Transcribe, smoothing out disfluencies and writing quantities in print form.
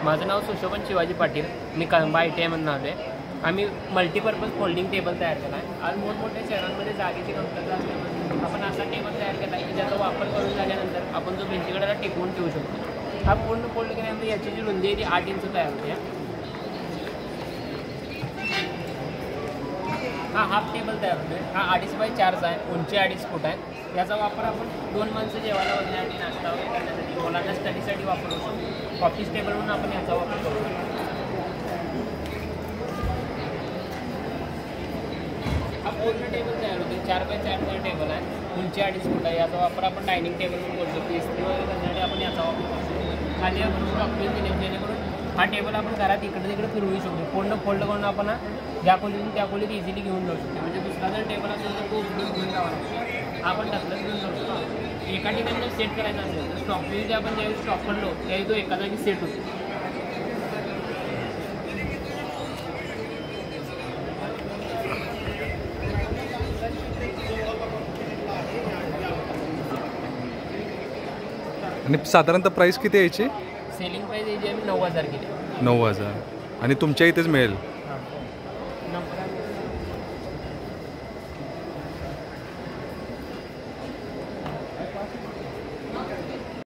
माझं नाव सुशोभन शिवाजी पाटील. मी कळंबा ITI मधून आलो आहे. आम्ही मल्टीपर्पज फोल्डिंग टेबल तयार केला आहे. आज मोठमोठ्या शहरांमध्ये जागेची कमतरता असल्यामुळे आपण असा टेबल तयार केला आहे की ज्याचा वापर करून झाल्यानंतर आपण जो भिंतीकडेला टिकवून ठेवू शकतो. हा पूर्ण फोल्ड केल्यानंतर याची जी रुंदी आहे ती 8 इंच तयार होते. हा हाफ टेबल तयार होतो. हा 2.5 बाय 4चा आहे. उंची 2.5 फूट आहे. याचा वापर आपण 2 माणसं जेवायला बसण्यासाठी, नाश्ता वगैरे करण्यासाठी, मुलांना स्टडीसाठी वापरू शकतो. ऑफिस टेबल म्हणून आपण याचा वापर करू शकतो. हा पूर्ण टेबल तयार होते. 4 बाय 4चा टेबल आहे. उंची 2.5 फूट आहे. याचा वापर आपण डायनिंग टेबल म्हणून करू शकतो. इस्त्री वगैरे करण्यासाठी आपण याचा वापर करू शकतो. खाली आपण स्टॉपिंग दिले जेणेकरून हा टेबल आपण घरात इकडे तिकडे फिरवू शकतो. पूर्ण फोल्ड करून आपण ज्या खोलीतून त्या खोलीत इझिली घेऊन जाऊ शकतो. म्हणजे दुसरा जर टेबल असेल तर तो उचलून घेऊन जावा लागतो. आपण ढकलत घेऊन जाऊ शकतो. एका ठिकाणी जर सेट करायचा असेल तर स्टॉपिंग आपण ज्यावेळी स्टॉप करलो त्यावेळी तो एका जागी सेट होतो. आणि साधारणतः प्राईस किती यायची? सेलिंग प्राईस यायची आम्ही 9,000 केली. 9,000. आणि तुमच्या इथेच मिळेल?